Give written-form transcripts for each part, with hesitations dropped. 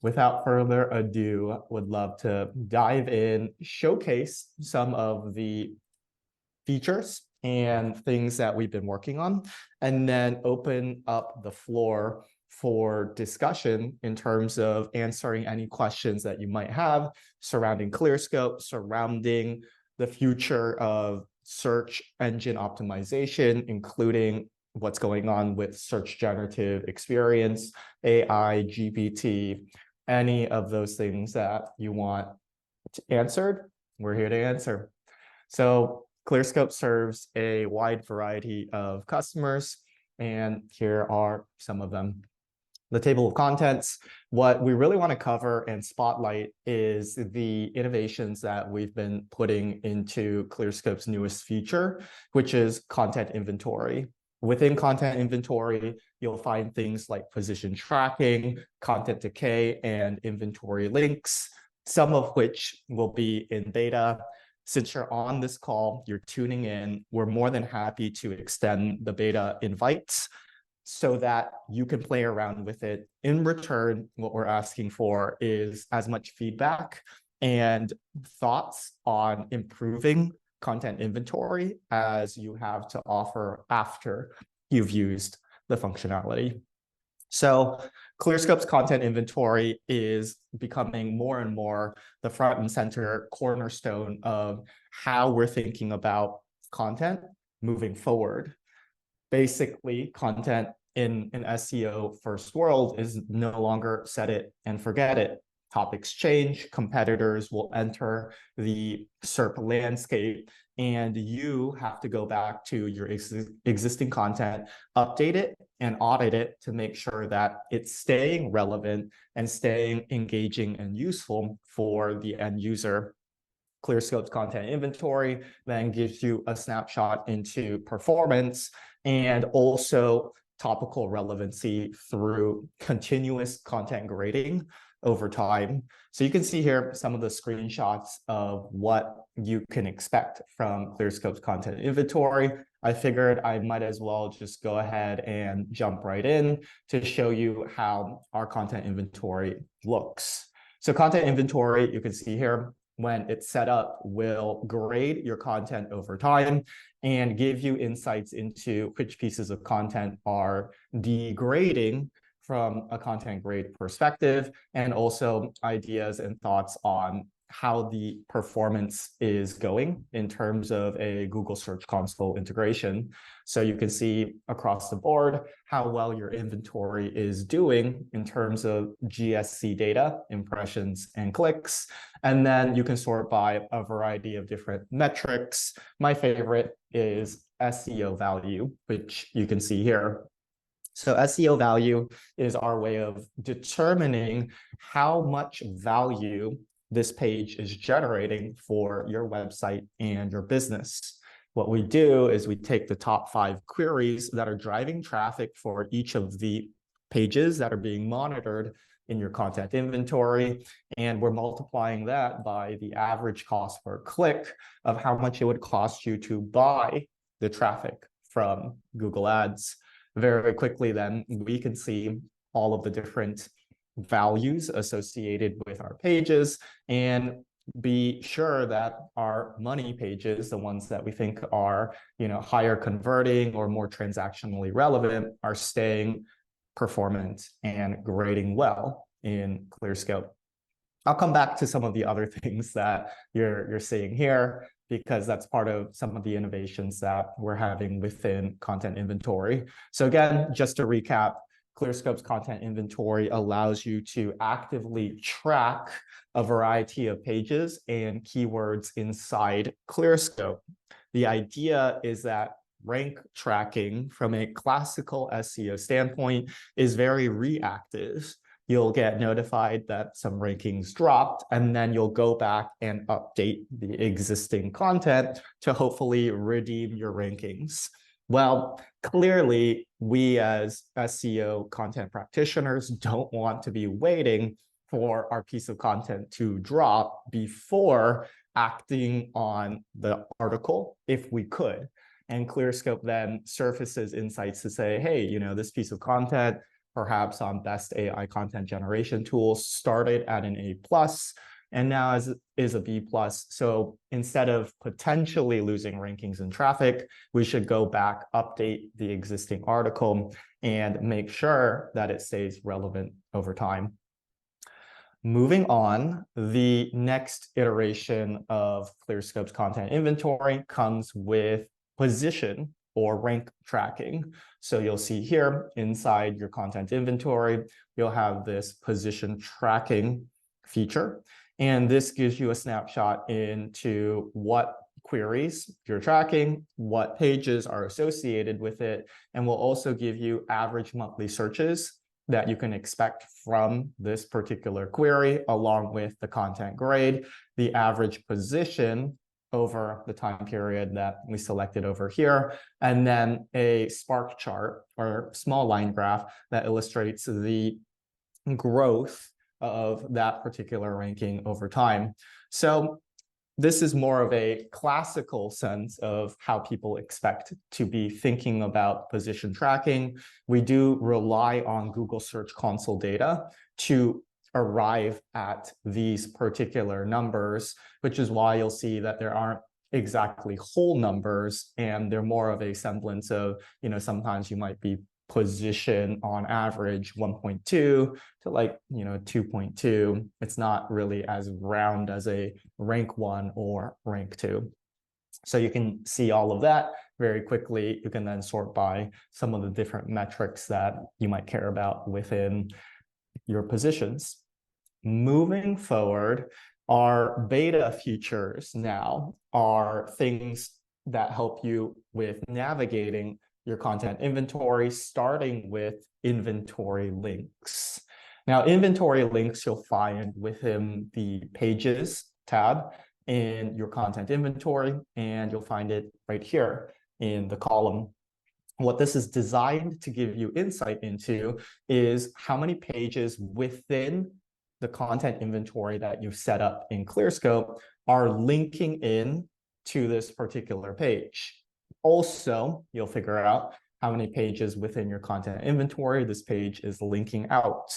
without further ado, would love to dive in, showcase some of the features and things that we've been working on, and then open up the floor for discussion in terms of answering any questions that you might have surrounding Clearscope, surrounding the future of search engine optimization, including what's going on with search generative experience, AI, GPT, any of those things that you want answered, we're here to answer. So Clearscope serves a wide variety of customers, and here are some of them. The table of contents, what we really want to cover and spotlight is the innovations that we've been putting into Clearscope's newest feature, which is content inventory. Within content inventory, you'll find things like position tracking, content decay, and inventory links, some of which will be in beta. Since you're on this call, you're tuning in, we're more than happy to extend the beta invites so that you can play around with it. In return, what we're asking for is as much feedback and thoughts on improving content inventory as you have to offer after you've used the functionality. So Clearscope's content inventory is becoming more and more the front and center cornerstone of how we're thinking about content moving forward. Basically, content in an SEO first world is no longer set it and forget it. Topics change, competitors will enter the SERP landscape, and you have to go back to your existing content, update it and audit it to make sure that it's staying relevant and staying engaging and useful for the end user. Clearscope's content inventory then gives you a snapshot into performance and also topical relevancy through continuous content grading over time. So you can see here some of the screenshots of what you can expect from Clearscope's content inventory. I figured I might as well just go ahead and jump right in to show you how our content inventory looks. So content inventory, you can see here, when it's set up, will grade your content over time and give you insights into which pieces of content are degrading from a content grade perspective, and also ideas and thoughts on how the performance is going in terms of a Google Search Console integration. So you can see across the board how well your inventory is doing in terms of GSC data, impressions and clicks. And then you can sort by a variety of different metrics. My favorite is SEO value, which you can see here. So SEO value is our way of determining how much value this page is generating for your website and your business. What we do is we take the top 5 queries that are driving traffic for each of the pages that are being monitored in your content inventory, and we're multiplying that by the average cost per click of how much it would cost you to buy the traffic from Google Ads. Very quickly, then, we can see all of the different values associated with our pages and be sure that our money pages, the ones that we think are, higher converting or more transactionally relevant, are staying performant and grading well in Clearscope. I'll come back to some of the other things that you're seeing here, because that's part of some of the innovations that we're having within content inventory. So again, just to recap, Clearscope's content inventory allows you to actively track a variety of pages and keywords inside Clearscope. The idea is that rank tracking from a classical SEO standpoint is very reactive. You'll get notified that some rankings dropped, and then you'll go back and update the existing content to hopefully redeem your rankings. Well, clearly, we as SEO content practitioners don't want to be waiting for our piece of content to drop before acting on the article if we could. And Clearscope then surfaces insights to say, hey, this piece of content perhaps on best AI content generation tools, started at an A+, and now is a B+. So instead of potentially losing rankings and traffic, we should go back, update the existing article, and make sure that it stays relevant over time. Moving on, the next iteration of Clearscope's content inventory comes with position or rank tracking. So you'll see here inside your content inventory, you'll have this position tracking feature. And this gives you a snapshot into what queries you're tracking, what pages are associated with it, and will also give you average monthly searches that you can expect from this particular query, along with the content grade, the average position over the time period that we selected over here, and then a spark chart or small line graph that illustrates the growth of that particular ranking over time. So this is more of a classical sense of how people expect to be thinking about position tracking. We do rely on Google Search Console data to arrive at these particular numbers, which is why you'll see that there aren't exactly whole numbers, and they're more of a semblance of, sometimes you might be position on average 1.2 to 2.2. It's not really as round as a rank 1 or rank 2. So you can see all of that very quickly. You can then sort by some of the different metrics that you might care about within your positions. Moving forward, our beta features now are things that help you with navigating your content inventory, starting with inventory links. Now, inventory links you'll find within the Pages tab in your content inventory, and you'll find it right here in the column. What this is designed to give you insight into is how many pages within the content inventory that you've set up in Clearscope are linking in to this particular page. Also, you'll figure out how many pages within your content inventory this page is linking out.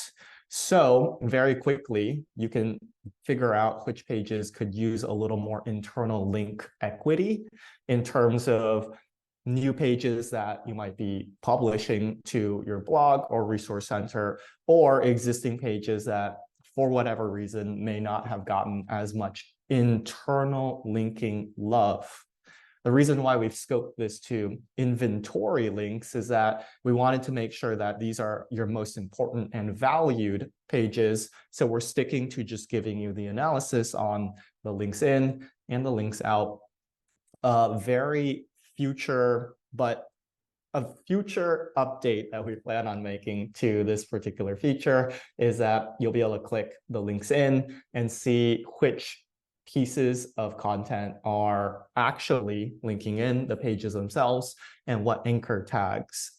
So very quickly, you can figure out which pages could use a little more internal link equity in terms of new pages that you might be publishing to your blog or resource center, or existing pages that for whatever reason may not have gotten as much internal linking love. The reason why we've scoped this to inventory links is that we wanted to make sure that these are your most important and valued pages. So we're sticking to just giving you the analysis on the links in and the links out. Very future, but a future update that we plan on making to this particular feature is that you'll be able to click the links in and see which pieces of content are actually linking in the pages themselves and what anchor tags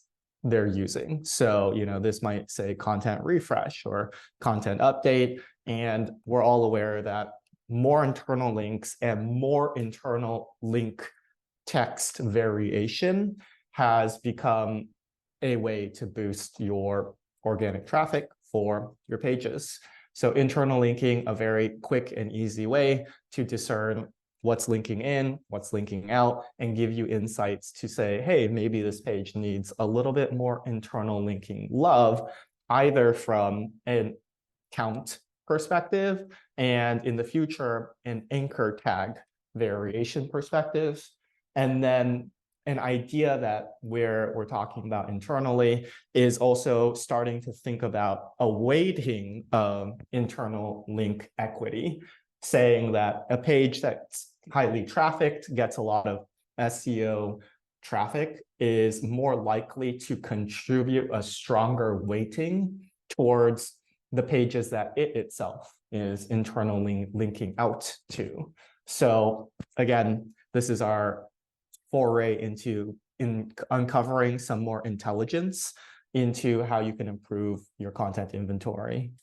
they're using. So, this might say content refresh or content update, and we're all aware that more internal links and more internal link text variation has become a way to boost your organic traffic for your pages. So internal linking, a very quick and easy way to discern what's linking in, what's linking out, and give you insights to say, hey, maybe this page needs a little bit more internal linking love, either from an count perspective and in the future, an anchor tag variation perspective. And then an idea that we're talking about internally is also starting to think about a weighting of internal link equity, saying that a page that's highly trafficked, gets a lot of SEO traffic, is more likely to contribute a stronger weighting towards the pages that it itself is internally linking out to. So again, this is our foray into uncovering some more intelligence into how you can improve your content inventory.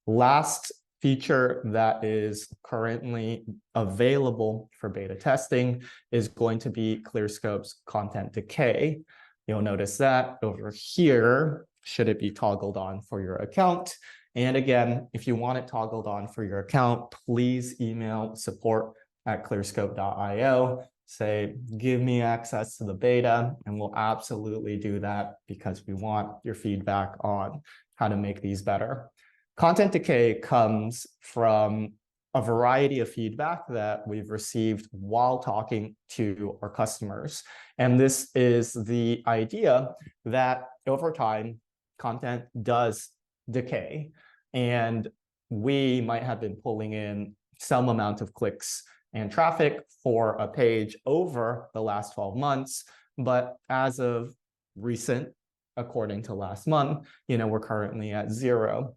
Last feature that is currently available for beta testing is going to be Clearscope's content decay. You'll notice that over here should it be toggled on for your account? And again, if you want it toggled on for your account, please email support@clearscope.io. Say, give me access to the beta, and we'll absolutely do that because we want your feedback on how to make these better. Content decay comes from a variety of feedback that we've received while talking to our customers. And this is the idea that over time, content does decay. And we might have been pulling in some amount of clicks and traffic for a page over the last 12 months. But as of recent, according to last month, we're currently at 0,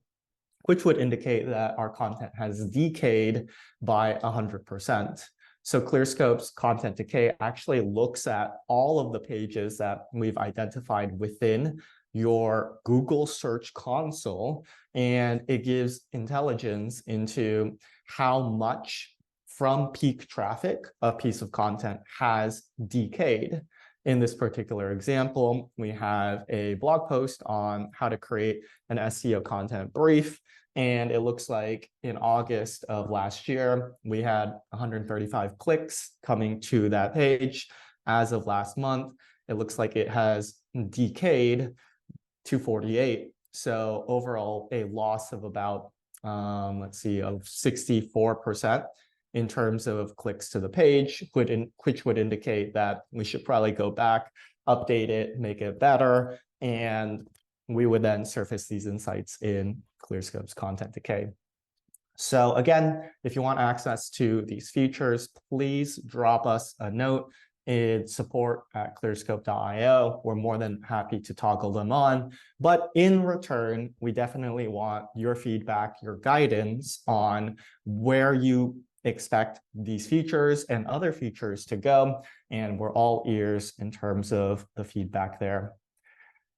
which would indicate that our content has decayed by 100%. So Clearscope's content decay actually looks at all of the pages that we've identified within your Google Search Console, and it gives intelligence into how much from peak traffic a piece of content has decayed. In this particular example, we have a blog post on how to create an SEO content brief. And it looks like in August of last year, we had 135 clicks coming to that page. As of last month, it looks like it has decayed to 48. So overall, a loss of about, of 64% in terms of clicks to the page, which would indicate that we should probably go back, update it, make it better, and we would then surface these insights in Clearscope's content decay. So again, if you want access to these features, please drop us a note in support@clearscope.io. We're more than happy to toggle them on. But in return, we definitely want your feedback, your guidance on where you expect these features and other features to go. And we're all ears in terms of the feedback there.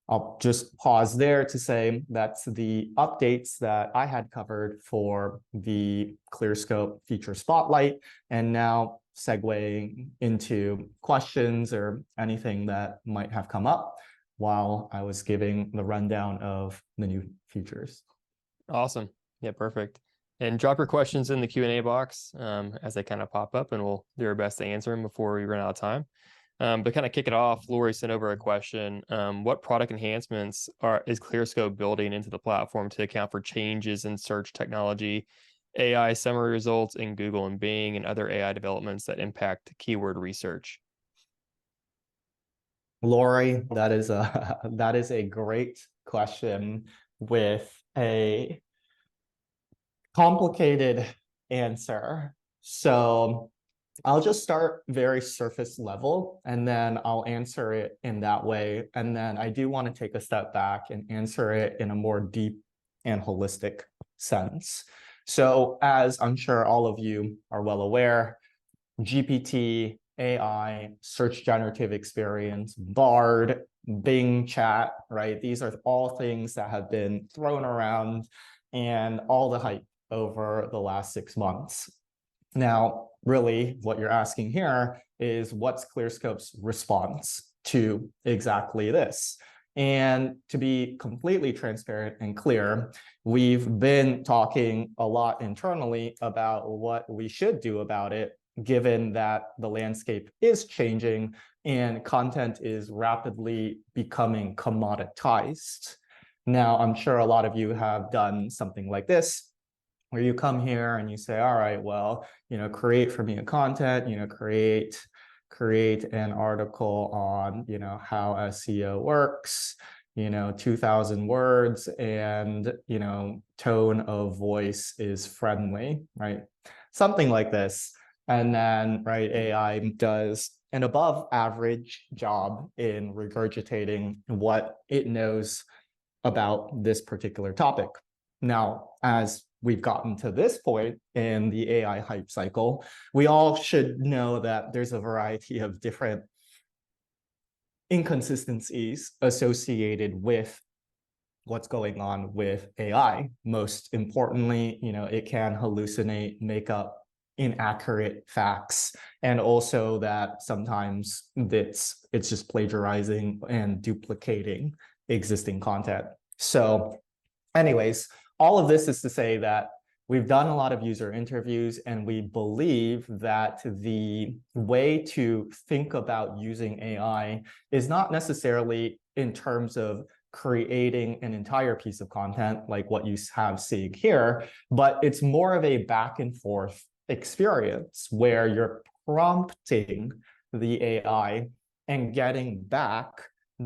I'll just pause there to say that's the updates that I had covered for the Clearscope feature spotlight, and now segueing into questions or anything that might have come up while I was giving the rundown of the new features. Awesome. Yeah, perfect. And drop your questions in the Q&A box as they kind of pop up, and we'll do our best to answer them before we run out of time. But kind of kick it off, Lori sent over a question. What product enhancements is Clearscope building into the platform to account for changes in search technology, AI summary results in Google and Bing, and other AI developments that impact keyword research? Lori, that is a great question with a complicated answer. So I'll just start very surface level, and then I'll answer it in that way. And then I do want to take a step back and answer it in a more deep and holistic sense. So as I'm sure all of you are well aware, GPT, AI, search generative experience, Bard, Bing chat, right? These are all things that have been thrown around and all the hype over the last 6 months. Now, really, what you're asking here is what's Clearscope's response to exactly this? And to be completely transparent and clear, we've been talking a lot internally about what we should do about it, given that the landscape is changing and content is rapidly becoming commoditized. Now, I'm sure a lot of you have done something like this, where you come here and you say, all right, well, create for me a content, create an article on, how SEO works, 2,000 words, and, tone of voice is friendly, right? Something like this. And then, right, AI does an above average job in regurgitating what it knows about this particular topic. Now, as we've gotten to this point in the AI hype cycle, we all should know that there's a variety of different inconsistencies associated with what's going on with AI. Most importantly, it can hallucinate, make up inaccurate facts, and also that sometimes it's just plagiarizing and duplicating existing content. So anyways, all of this is to say that we've done a lot of user interviews, and we believe that the way to think about using AI is not necessarily in terms of creating an entire piece of content like what you have seeing here, but it's more of a back and forth experience where you're prompting the AI and getting back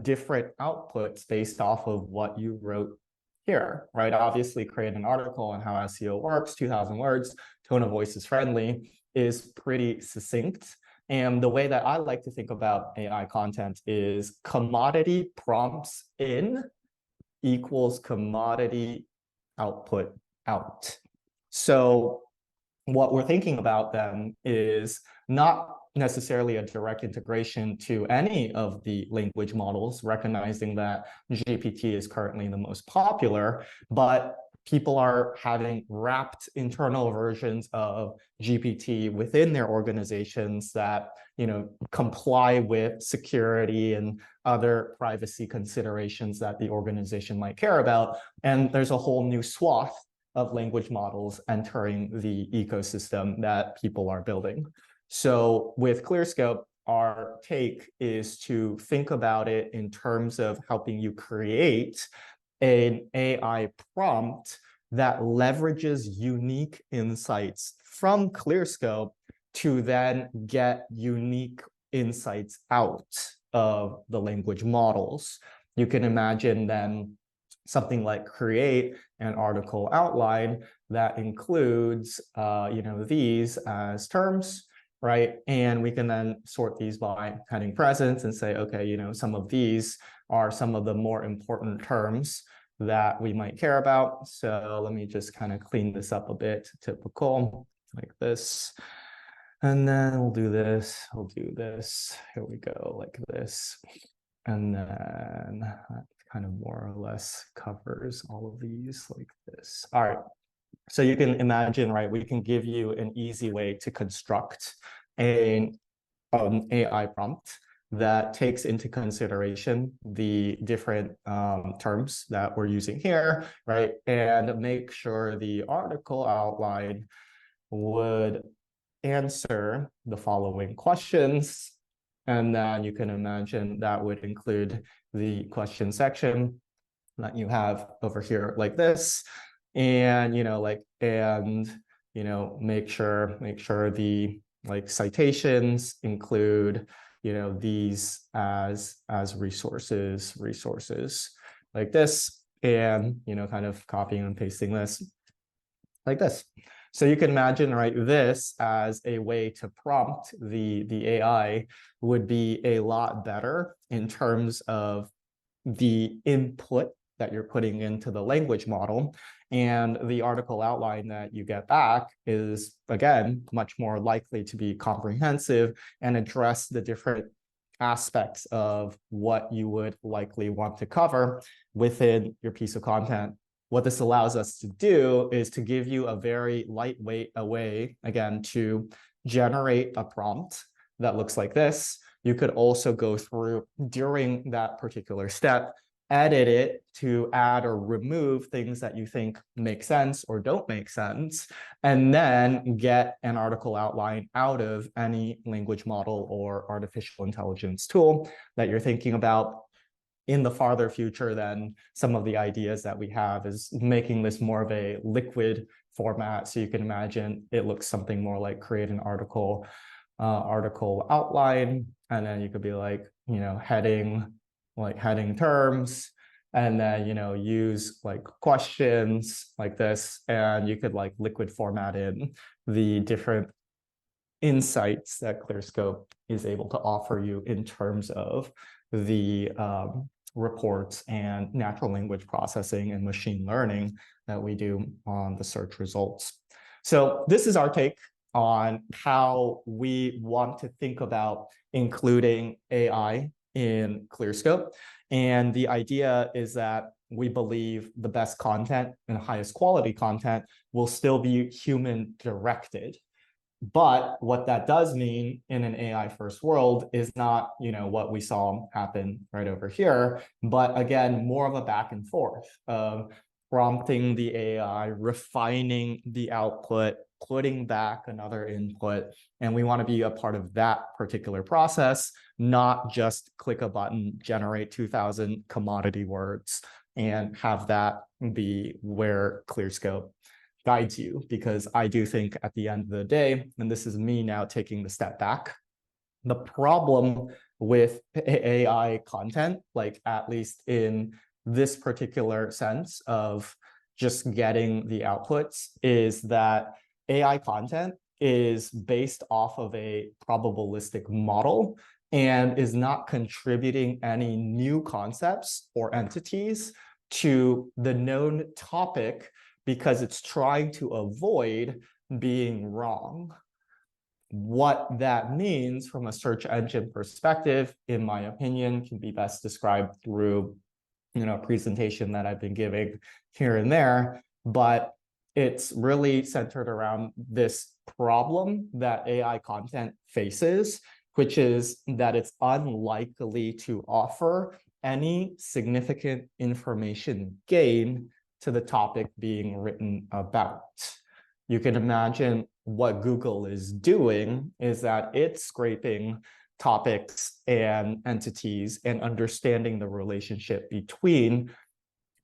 different outputs based off of what you wrote here, right? Obviously, create an article on how SEO works, 2,000 words, tone of voice is friendly, is pretty succinct. And the way that I like to think about AI content is commodity prompts in equals commodity output out. So what we're thinking about then is not necessarily a direct integration to any of the language models, recognizing that GPT is currently the most popular, but people are having wrapped internal versions of GPT within their organizations that, comply with security and other privacy considerations that the organization might care about. And there's a whole new swath of language models entering the ecosystem that people are building. So with Clearscope, our take is to think about it in terms of helping you create an AI prompt that leverages unique insights from Clearscope to then get unique insights out of the language models. You can imagine then something like create an article outline that includes, these as terms, right? And we can then sort these by heading presence and say, okay, some of these are some of the more important terms that we might care about. So let me just kind of clean this up a bit, typical, like this. And then we'll do this, here we go, like this. And then that kind of more or less covers all of these like this. All right, so you can imagine, right, we can give you an easy way to construct an AI prompt that takes into consideration the different terms that we're using here, right? And make sure the article outline would answer the following questions. And then you can imagine that would include the question section that you have over here like this. And, make sure the citations include, these as resources like this, and, kind of copying and pasting this like this. So you can imagine, right, this as a way to prompt the AI would be a lot better in terms of the input that you're putting into the language model. And the article outline that you get back is, again, much more likely to be comprehensive and address the different aspects of what you would likely want to cover within your piece of content. What this allows us to do is to give you a very lightweight way, again, to generate a prompt that looks like this. You could also go through during that particular step, edit it to add or remove things that you think make sense or don't make sense, and then get an article outline out of any language model or artificial intelligence tool that you're thinking about. In the farther future, then some of the ideas that we have is making this more of a liquid format. So you can imagine it looks something more like create an article outline, and then you could be like, heading terms, and then, use like questions like this, and you could like liquid format in the different insights that Clearscope is able to offer you in terms of the reports and natural language processing and machine learning that we do on the search results. So this is our take on how we want to think about including AI in Clearscope. And the idea is that we believe the best content and highest quality content will still be human directed. But what that does mean in an AI first world is not, what we saw happen right over here, but again, more of a back and forth of prompting the AI, refining the output, putting back another input. And we want to be a part of that particular process, not just click a button, generate 2,000 commodity words, and have that be where Clearscope guides you. Because I do think at the end of the day, and this is me now taking the step back, the problem with AI content, like at least in this particular sense of just getting the outputs, is that AI content is based off of a probabilistic model and is not contributing any new concepts or entities to the known topic because it's trying to avoid being wrong. What that means from a search engine perspective, in my opinion, can be best described through a presentation that I've been giving here and there, but it's really centered around this problem that AI content faces, which is that it's unlikely to offer any significant information gain to the topic being written about. You can imagine what Google is doing is that it's scraping topics and entities and understanding the relationship between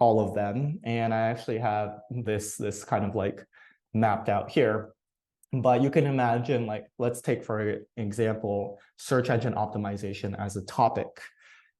all of them. And I actually have this kind of like mapped out here. But you can imagine, like, let's take for example, search engine optimization as a topic.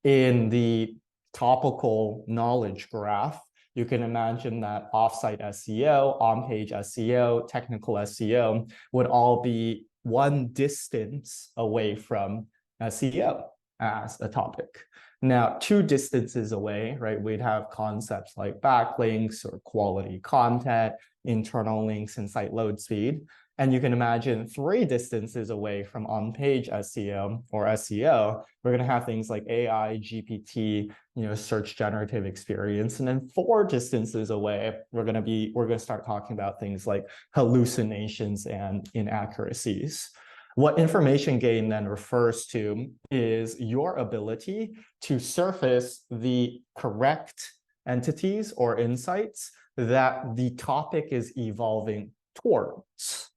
In the topical knowledge graph, you can imagine that offsite SEO, on-page SEO, technical SEO would all be one distance away from SEO as a topic. Now, two distances away, right, we'd have concepts like backlinks or quality content, internal links, and site load speed. And you can imagine three distances away from on-page SEO or SEO, we're going to have things like AI, GPT, search generative experience. And then four distances away, we're going to start talking about things like hallucinations and inaccuracies. What information gain then refers to is your ability to surface the correct entities or insights that the topic is evolving towards.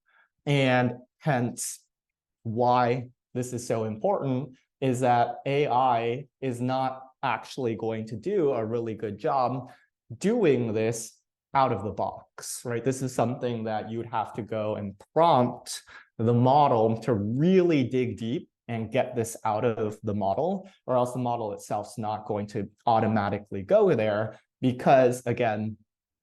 And hence, why this is so important is that AI is not actually going to do a really good job doing this out of the box, right? This is something that you'd have to go and prompt the model to really dig deep and get this out of the model, or else the model itself is not going to automatically go there because, again,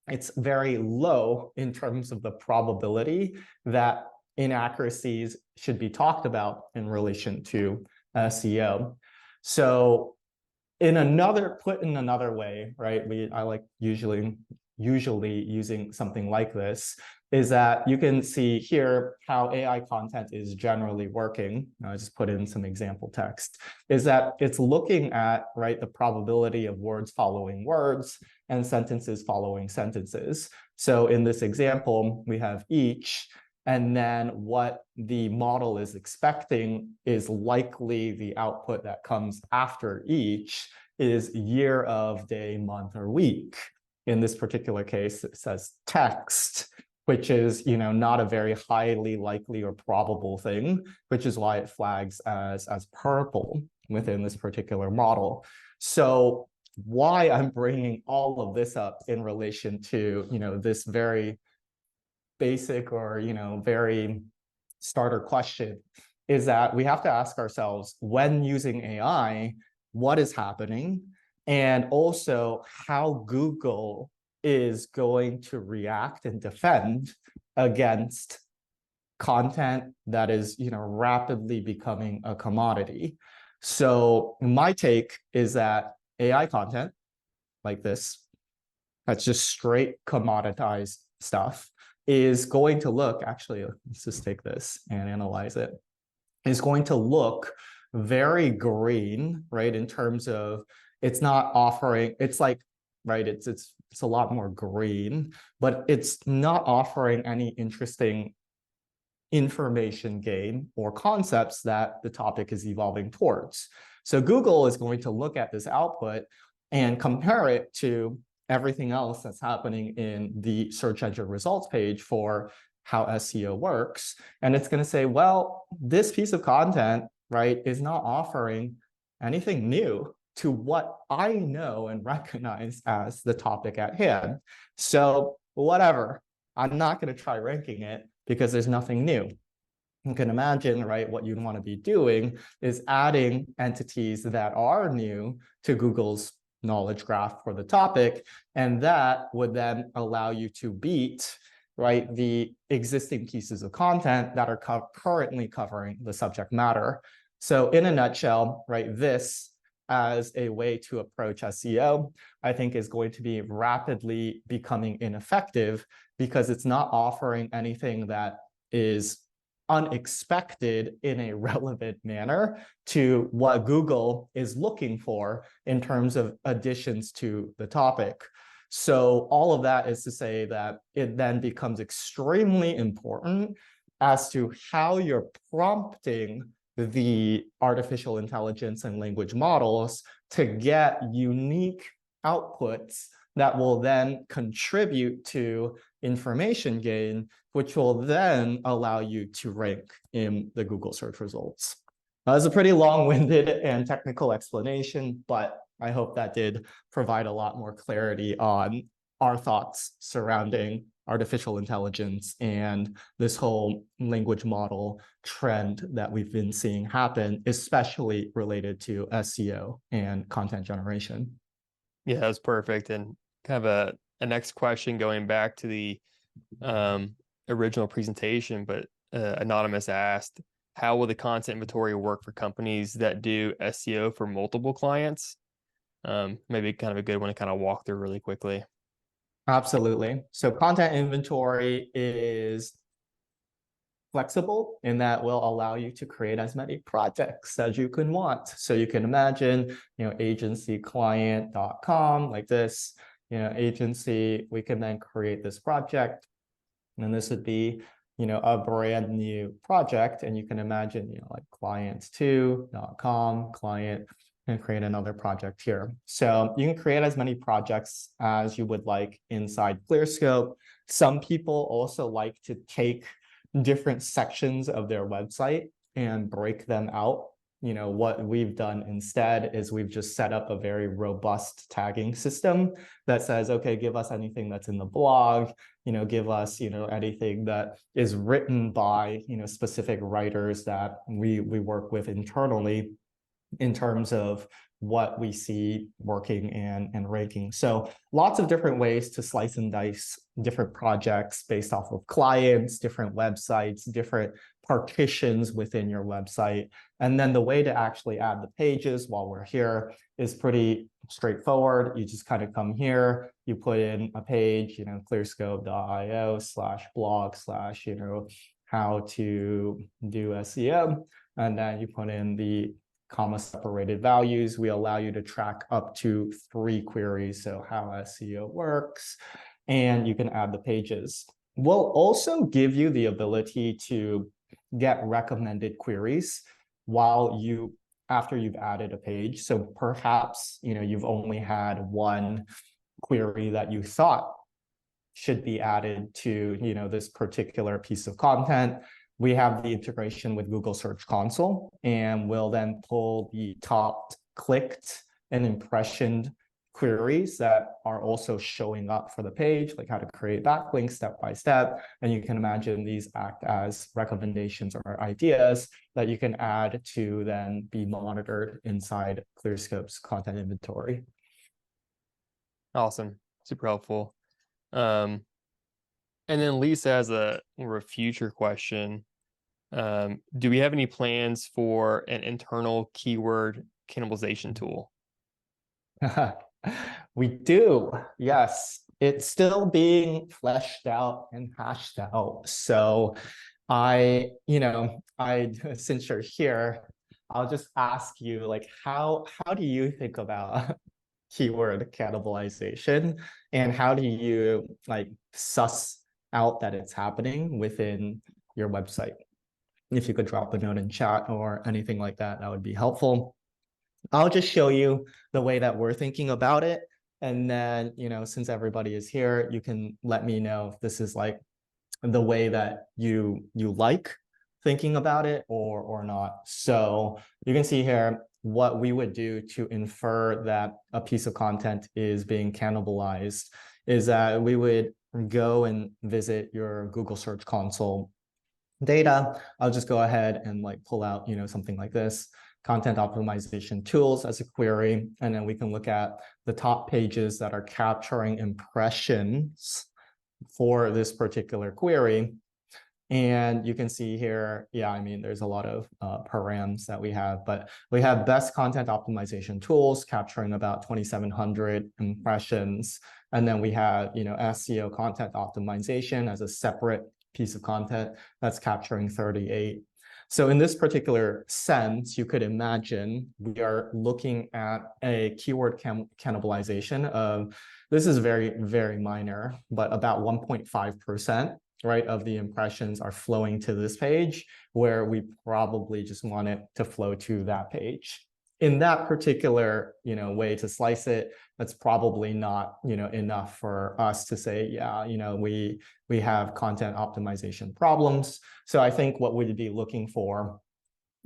it's very low in terms of the probability that inaccuracies should be talked about in relation to SEO. So put in another way, right? I like usually using something like this is that you can see here how AI content is generally working. I just put in some example text, is that it's looking at, right, the probability of words following words and sentences following sentences. So in this example, we have each, and then what the model is expecting is likely the output that comes after each is year of, day, month, or week. In this particular case, it says text, which is not a very highly likely or probable thing, which is why it flags as purple within this particular model. So why I'm bringing all of this up in relation to this very basic or very starter question is that we have to ask ourselves, when using AI, what is happening, and also how Google is going to react and defend against content that is rapidly becoming a commodity. So my take is that AI content like this, that's just straight commoditized stuff, is going to look, actually, let's just take this and analyze it, is going to look very green, right? In terms of it's not offering, it's like, right, it's a lot more green, but it's not offering any interesting information gain or concepts that the topic is evolving towards. So Google is going to look at this output and compare it to everything else that's happening in the search engine results page for how SEO works. And it's going to say, well, this piece of content, right, is not offering anything new to what I know and recognize as the topic at hand. So whatever, I'm not going to try ranking it because there's nothing new. You can imagine, right, what you'd want to be doing is adding entities that are new to Google's knowledge graph for the topic, and that would then allow you to beat, right, the existing pieces of content that are currently covering the subject matter. So in a nutshell, right, this as a way to approach SEO, I think is going to be rapidly becoming ineffective because it's not offering anything that is unexpected in a relevant manner to what Google is looking for in terms of additions to the topic. So all of that is to say that it then becomes extremely important as to how you're prompting the artificial intelligence and language models to get unique outputs that will then contribute to information gain, which will then allow you to rank in the Google search results. That was a pretty long-winded and technical explanation, but I hope that did provide a lot more clarity on our thoughts surrounding artificial intelligence and this whole language model trend that we've been seeing happen, especially related to SEO and content generation. Yeah, that's perfect. And kind of a next question going back to the original presentation, but Anonymous asked, how will the content inventory work for companies that do SEO for multiple clients? Maybe kind of a good one to kind of walk through really quickly. Absolutely. So content inventory is flexible in that will allow you to create as many projects as you can want. So you can imagine, agencyclient.com like this, agency, we can then create this project. And this would be, a brand new project. And you can imagine, like clients2.com, client, and create another project here. So you can create as many projects as you would like inside Clearscope. Some people also like to take different sections of their website and break them out. What we've done instead is we've just set up a very robust tagging system that says, okay, give us anything that's in the blog, give us, anything that is written by, specific writers that we work with internally in terms of what we see working and ranking. So lots of different ways to slice and dice different projects based off of clients, different websites, different partitions within your website. And then the way to actually add the pages while we're here is pretty straightforward. You just kind of come here, you put in a page, clearscope.io/blog/ how to do SEO. And then you put in the comma separated values. We allow you to track up to 3 queries. So how SEO works, and you can add the pages. We'll also give you the ability to get recommended queries after you've added a page. So perhaps, you've only had one query that you thought should be added to, this particular piece of content. We have the integration with Google Search Console, and we'll then pull the top clicked and impressioned queries that are also showing up for the page, like how to create backlinks step by step. And you can imagine these act as recommendations or ideas that you can add to then be monitored inside Clearscope's content inventory. Awesome. Super helpful. And then Lisa has a future question. Do we have any plans for an internal keyword cannibalization tool? We do, yes. It's still being fleshed out and hashed out. So since you're here, I'll just ask you, like, how do you think about keyword cannibalization, and how do you like suss out that it's happening within your website. If you could drop a note in chat or anything like that, that would be helpful. I'll just show you the way that we're thinking about it. And then, since everybody is here, you can let me know if this is like the way that you like thinking about it or not. So you can see here what we would do to infer that a piece of content is being cannibalized is that we would go and visit your Google Search Console data. I'll just go ahead and like pull out, something like this, content optimization tools as a query. And then we can look at the top pages that are capturing impressions for this particular query. And you can see here, yeah, I mean, there's a lot of params that we have, but we have best content optimization tools capturing about 2,700 impressions. And then we have, SEO content optimization as a separate piece of content that's capturing 38. So in this particular sense, you could imagine we are looking at a keyword cannibalization of, this is very, very minor, but about 1.5%, right, of the impressions are flowing to this page where we probably just want it to flow to that page. In that particular, way to slice it, that's probably not, enough for us to say, yeah, we have content optimization problems. So I think what we'd be looking for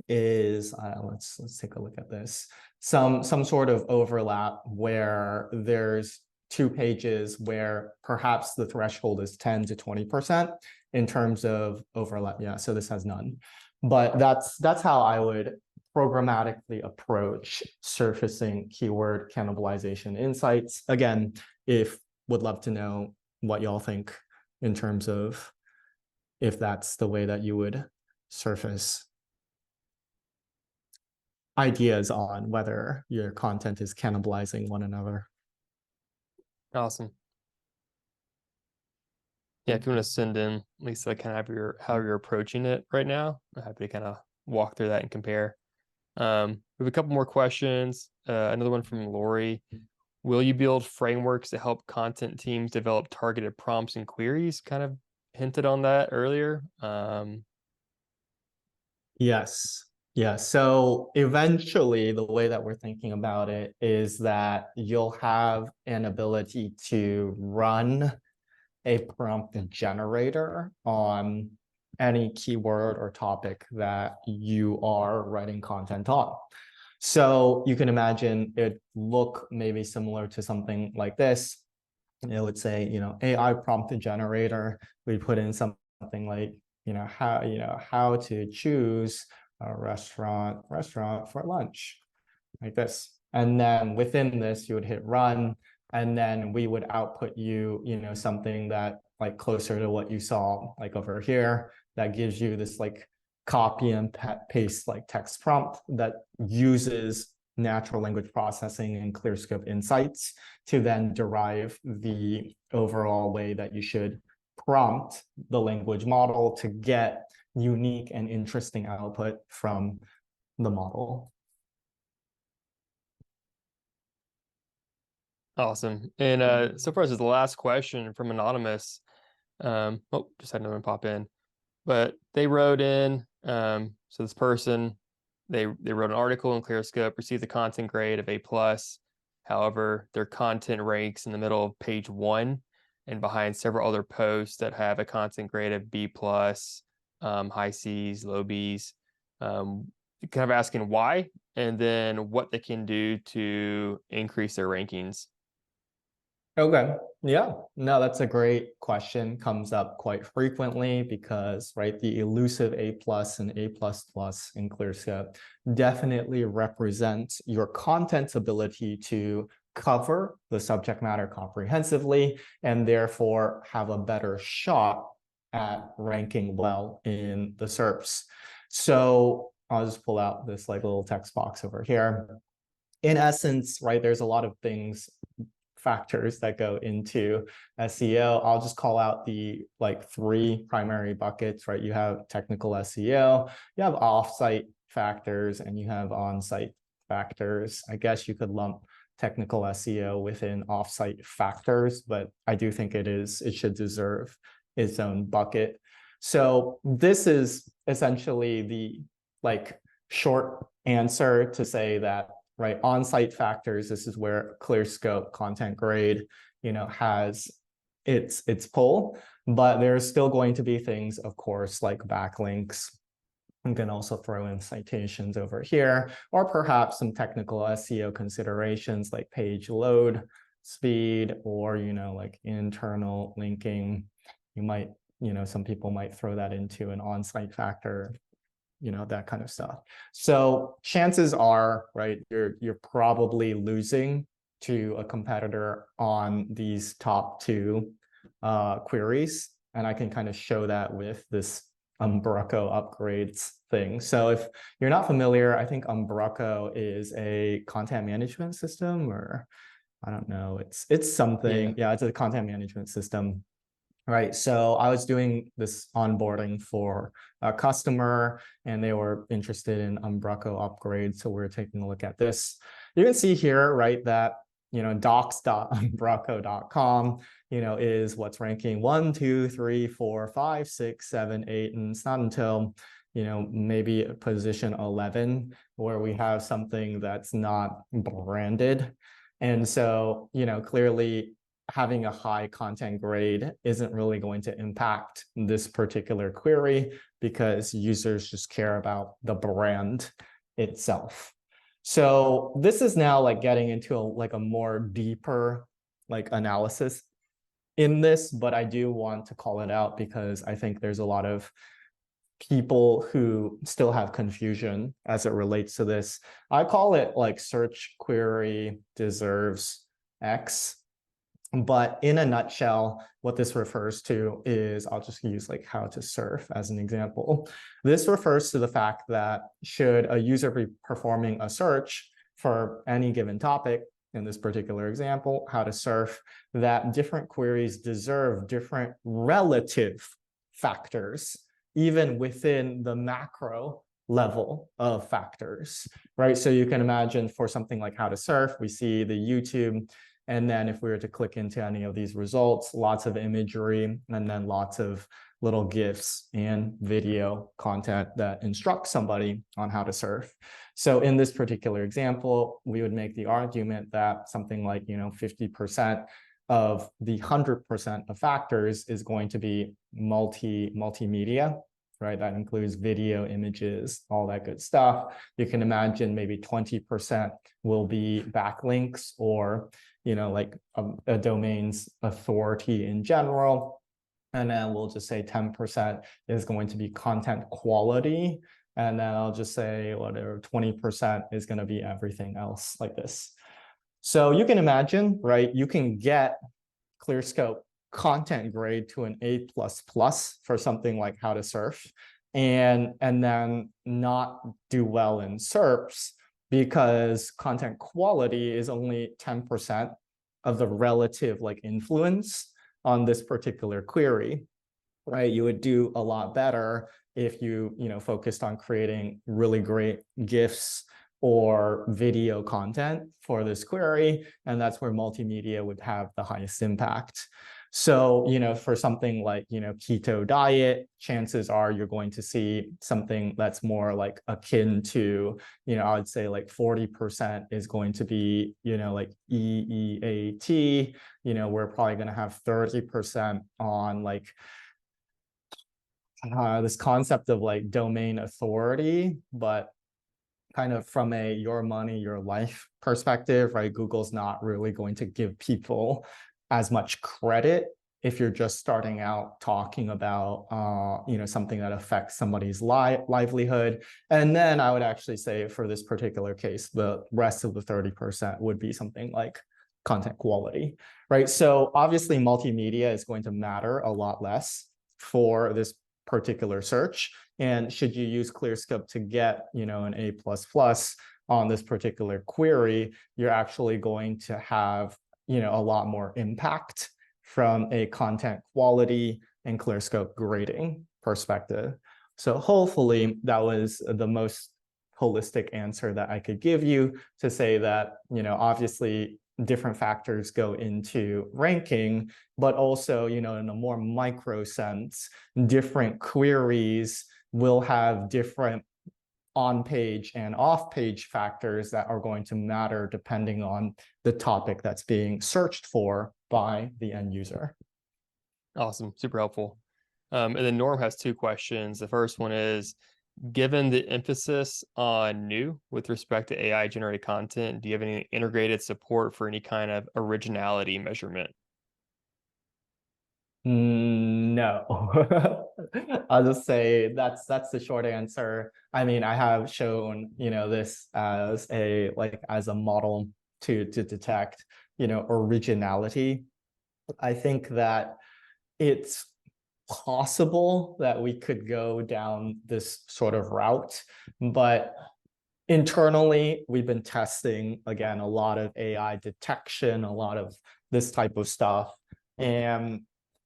is, let's take a look at this, some sort of overlap where there's two pages where perhaps the threshold is 10 to 20% in terms of overlap. Yeah, so this has none. But that's how I would programmatically approach surfacing keyword cannibalization insights. Again, would love to know what y'all think in terms of if that's the way that you would surface ideas on whether your content is cannibalizing one another. Awesome. Yeah, if you want to send in, Lisa, kind of how you're approaching it right now, I'm happy to kind of walk through that and compare. We have a couple more questions. Another one from Lori. Will you build frameworks to help content teams develop targeted prompts and queries? Kind of hinted on that earlier. Yes. Yeah. So eventually, the way that we're thinking about it is that you'll have an ability to run a prompt generator on any keyword or topic that you are writing content on. So you can imagine it look maybe similar to something like this. It would say, AI prompt generator. We put in something like, how to choose a restaurant for lunch, like this. And then within this, you would hit run, and then we would output you, something that like closer to what you saw like over here, that gives you this like copy and paste like text prompt that uses natural language processing and Clearscope insights to then derive the overall way that you should prompt the language model to get unique and interesting output from the model. Awesome. And so far as the last question from Anonymous, just had another one pop in, but they wrote in, so this person, they wrote an article in Clearscope, received the content grade of A+. However, their content ranks in the middle of page 1 and behind several other posts that have a content grade of B+, high C's, low B's. Kind of asking why, and then what they can do to increase their rankings. Okay. Yeah. No, that's a great question. Comes up quite frequently because, right, the elusive A+ and A++ in Clearscope definitely represents your content's ability to cover the subject matter comprehensively and therefore have a better shot at ranking well in the SERPs. So I'll just pull out this like little text box over here. In essence, right, there's a lot of factors that go into SEO. I'll just call out the like 3 primary buckets, right? You have technical SEO, you have offsite factors, and you have on-site factors. I guess you could lump technical SEO within offsite factors, but I do think it should deserve its own bucket. So this is essentially the like short answer to say that, right, on-site factors, this is where Clearscope content grade, has its pull, but there's still going to be things, of course, like backlinks. You can also throw in citations over here, or perhaps some technical SEO considerations like page load speed, or, like internal linking. You might, some people might throw that into an on-site factor, that kind of stuff. So chances are, right, you're probably losing to a competitor on these top two queries. And I can kind of show that with this Umbraco upgrades thing. So if you're not familiar, I think Umbraco is a content management system, or I don't know, it's something. Yeah, it's a content management system. Right. So I was doing this onboarding for a customer and they were interested in Umbraco upgrades. So we're taking a look at this. You can see here, right, that, docs.umbraco.com, is what's ranking 1, 2, 3, 4, 5, 6, 7, 8. And it's not until, maybe position 11 where we have something that's not branded. And so, clearly, having a high content grade isn't really going to impact this particular query because users just care about the brand itself. So this is now like getting into a more deeper like analysis in this, but I do want to call it out because I think there's a lot of people who still have confusion as it relates to this. I call it like search query deserves X. But in a nutshell, what this refers to is, I'll just use like how to surf as an example. This refers to the fact that should a user be performing a search for any given topic, in this particular example, how to surf, that different queries deserve different relative factors, even within the macro level of factors, right? So you can imagine for something like how to surf, we see the YouTube. And then if we were to click into any of these results, lots of imagery, and then lots of little GIFs and video content that instructs somebody on how to surf. So in this particular example, we would make the argument that something like, 50% of the 100% of factors is going to be multimedia, right? That includes video, images, all that good stuff. You can imagine maybe 20% will be backlinks or like a domain's authority in general. And then we'll just say 10% is going to be content quality. And then I'll just say whatever 20% is going to be everything else like this. So you can imagine, right? You can get Clearscope content grade to an A++ for something like how to surf, and then not do well in SERPs because content quality is only 10% of the relative like influence on this particular query, right? You would do a lot better if you focused on creating really great GIFs or video content for this query, and that's where multimedia would have the highest impact. So, for something like, keto diet, chances are you're going to see something that's more like akin to, I would say like 40% is going to be, like EEAT, we're probably going to have 30% on like this concept of like domain authority, but kind of from a your money, your life perspective, right? Google's not really going to give people as much credit if you're just starting out talking about, something that affects somebody's livelihood. And then I would actually say for this particular case, the rest of the 30% would be something like content quality, right? So obviously multimedia is going to matter a lot less for this particular search. And should you use Clearscope to get, an A++ on this particular query, you're actually going to have, a lot more impact from a content quality and Clearscope grading perspective. So hopefully that was the most holistic answer that I could give you to say that, obviously different factors go into ranking, but also, in a more micro sense, different queries will have different on-page and off-page factors that are going to matter depending on the topic that's being searched for by the end user. Awesome. Super helpful. And then Norm has two questions. The first one is, given the emphasis on new with respect to AI generated content, do you have any integrated support for any kind of originality measurement? No. I'll just say that's the short answer. I mean, I have shown, this as a model to detect, originality. I think that it's possible that we could go down this sort of route, but internally, we've been testing, again, a lot of AI detection, a lot of this type of stuff, and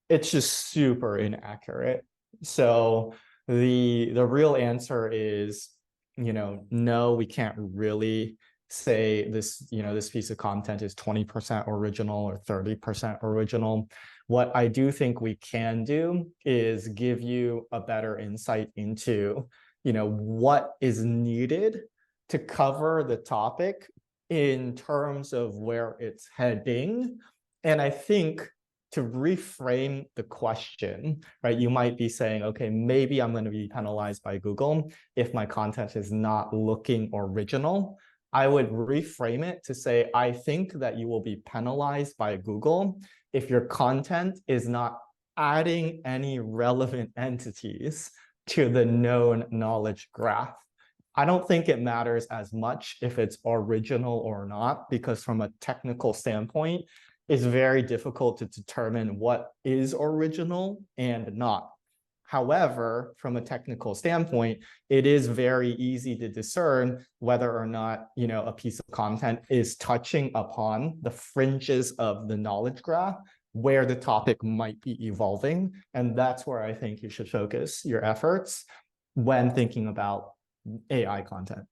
it's just super inaccurate. So the real answer is, no, we can't really say this, this piece of content is 20% original or 30% original. What I do think we can do is give you a better insight into, what is needed to cover the topic in terms of where it's heading. And I think to reframe the question, right, you might be saying, okay, maybe I'm going to be penalized by Google if my content is not looking original. I would reframe it to say, I think that you will be penalized by Google if your content is not adding any relevant entities to the known knowledge graph. I don't think it matters as much if it's original or not, because from a technical standpoint, it's very difficult to determine what is original and not. However, from a technical standpoint, it is very easy to discern whether or not, a piece of content is touching upon the fringes of the knowledge graph where the topic might be evolving. And that's where I think you should focus your efforts when thinking about AI content.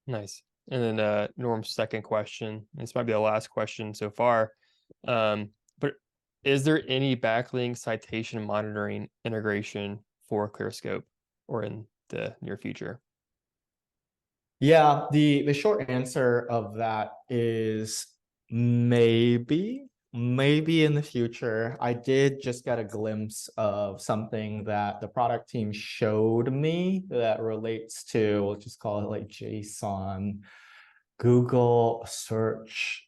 Nice. And then Norm's second question, this might be the last question so far, but is there any backlink citation monitoring integration for Clearscope or in the near future? Yeah, the short answer of that is maybe in the future. I did just get a glimpse of something that the product team showed me that relates to, we'll just call it like JSON, Google search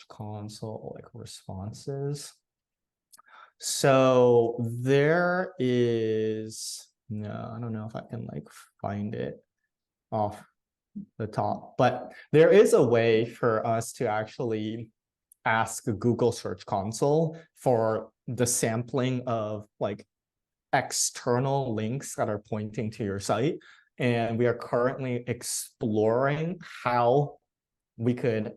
console, like responses. So there is, no, I don't know if I can like find it off the top, but there is a way for us to actually ask Google Search Console for the sampling of like external links that are pointing to your site. And we are currently exploring how we could,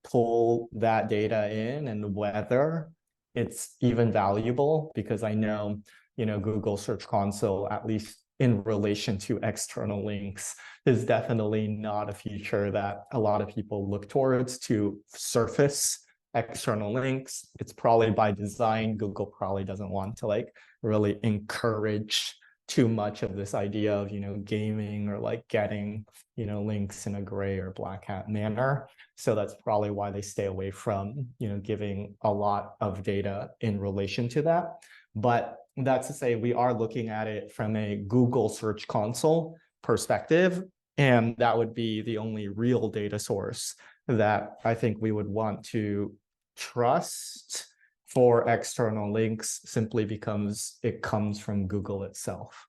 pull that data in and whether it's even valuable, because I know, Google Search Console, at least in relation to external links, is definitely not a feature that a lot of people look towards to surface external links. It's probably by design. Google probably doesn't want to like really encourage too much of this idea of, gaming or like getting, links in a gray or black hat manner. So that's probably why they stay away from, giving a lot of data in relation to that. But that's to say, we are looking at it from a Google Search Console perspective, and that would be the only real data source that I think we would want to trust for external links, simply because it comes from Google itself.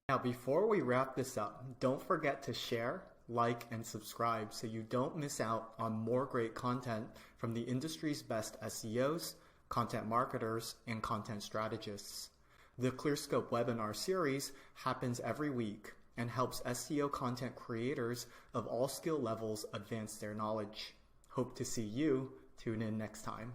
Now, before we wrap this up, don't forget to share, like, and subscribe so you don't miss out on more great content from the industry's best SEOs, content marketers, and content strategists. The Clearscope webinar series happens every week and helps SEO content creators of all skill levels advance their knowledge. Hope to see you tune in next time.